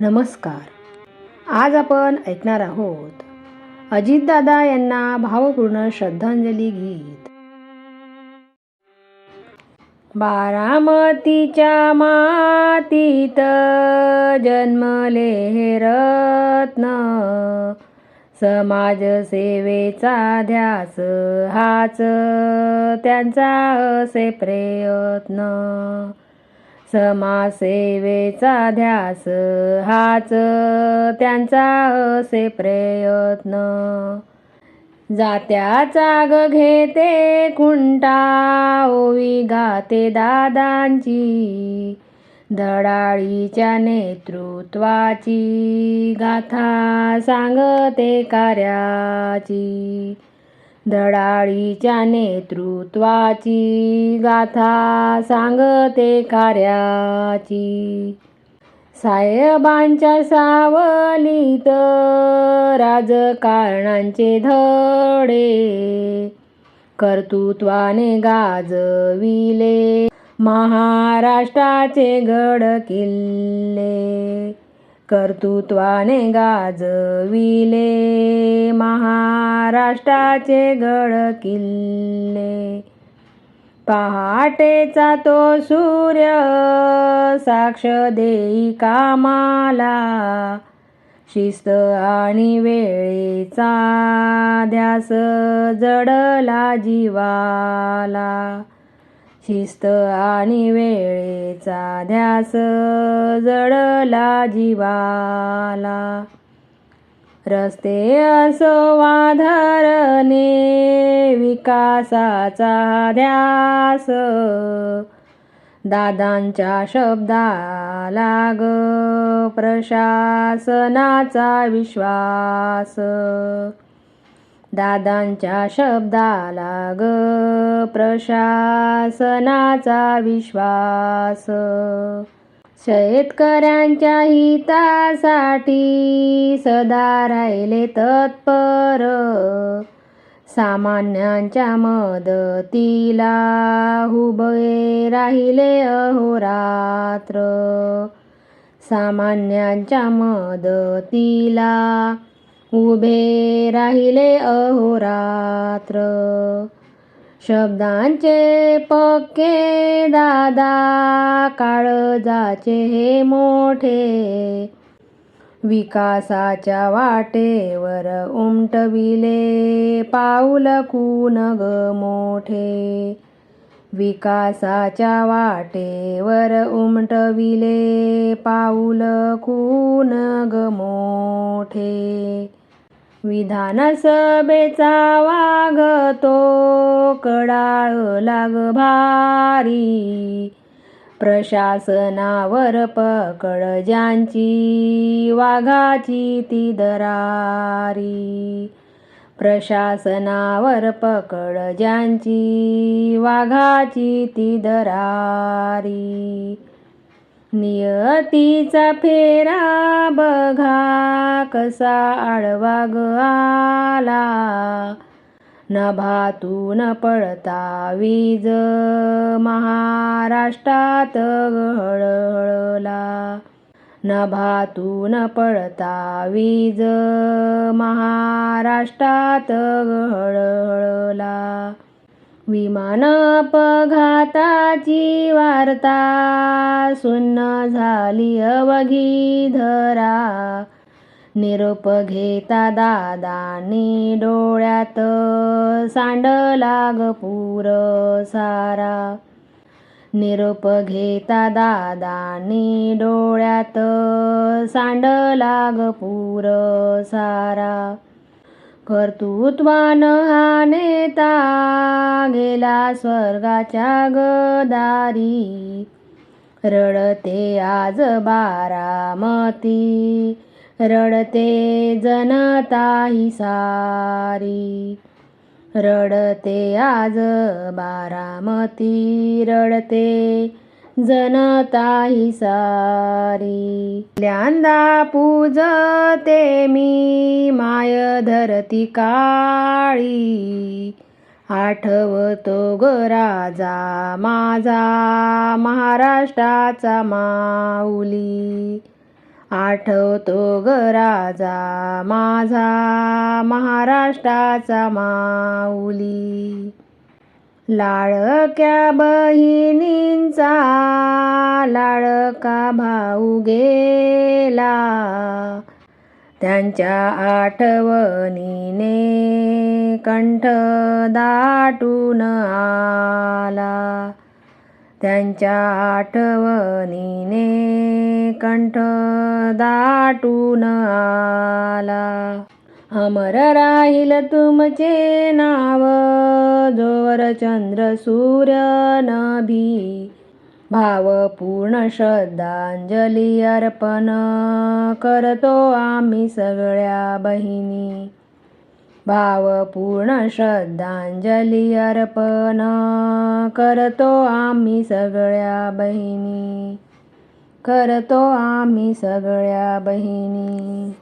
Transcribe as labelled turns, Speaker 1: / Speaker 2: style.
Speaker 1: नमस्कार. आज आपण ऐकणार आहोत अजितदादा यांना भावपूर्ण श्रद्धांजली गीत. बारामतीच्या मातीत जन्मले हे रत्न, समाजसेवेचा ध्यास हाच त्यांचा असे प्रयत्न. समाजसेवेचा ध्यास हाच त्यांचा असे प्रयत्न. जात्याचा ग घेते खुंटा, ओवी गाते दादांची, धडाडीच्या नेतृत्वाची गाथा सांगते कार्याची. धडाडीच्या नेतृत्वाची गाथा सांगते कार्याची. साहेबांच्या सावलीत राजकारणांचे धडे, कर्तृत्वाने गाजविले महाराष्ट्राचे गड किल्ले. कर्तृत्वाने गाजविले महाराष्ट्राचे गड किल्ले. पहाटेचा तो सूर्य साक्ष देई कामाला, शिस्त आणि वेळेचा ध्यास जडला जीवाला. शिस्त आणि वेळेचा ध्यास जडला जीवाला. रस्ते असो वा धरणे, विकासाचा ध्यास दादांच्या शब्दाला ग प्रशासनाचा विश्वास. दादांच्या शब्दाला ग प्रशासनाचा विश्वास. शेतकऱ्यांच्या हितासाठी सदा राहिले तत्पर, सामान्यांच्या मदतीला उभे राहिले अहोरात्र. सामान्यांच्या मदतीला उभे राहिले अहोरात्र. शब्दांचे पक्के दादा, काळजाचे हे मोठे, विकासाच्या वाटेवर उमटविले पाऊल खून ग मोठे. विकासाच्या वाटेवर उमटविले पाऊल खून ग मोठे. विधानसभेचा वाघ तो कडाळ लाग भारी, प्रशासनावर पकड ज्यांची वाघाची ती दरारी. प्रशासनावर पकड ज्यांची वाघाची ती दरारी. नियतीचा फेरा बघा कसा आडवा ग आला, नभातून पडता वीज महाराष्ट्रात हळहळला. नभातून पडता वीज महाराष्ट्रात हळहळला. विमान अपघाताची वार्ता सुन्न झाली अवघी धरा, निरोप घेता दादांनी डोळ्यात सांडला ग पूर सारा. निरोप घेता दादांनी डोळ्यात सांडला ग पूर सारा. कर्तृत्वान हा नेता गेला स्वर्गाच्या गदारी, रडते आज बारामती, रडते जनता ही सारी. रडते आज बारामती, रडते जनता ही सारी. पहिल्यांदा पूजते मी माय धरती काळी, आठवतो ग राजा माझा महाराष्ट्राचा माऊली. आठवतो ग राजा माझा महाराष्ट्राचा माऊली. लाडक्या बहिणींचा लाडका भाऊ गेला, त्यांच्या आठवणीने कंठ दाटून आला. त्यांच्या आठवणीने कंठ दाटून आला. अमर राहील तुमचे नाव जोवर चंद्र सूर्य नभी. भावपूर्ण श्रद्धांजली अर्पण करतो आम्ही सगळ्या बहिणी. भावपूर्ण श्रद्धांजली अर्पण करतो आम्ही सगळ्या बहिणी. करतो आम्ही सगळ्या बहिणी.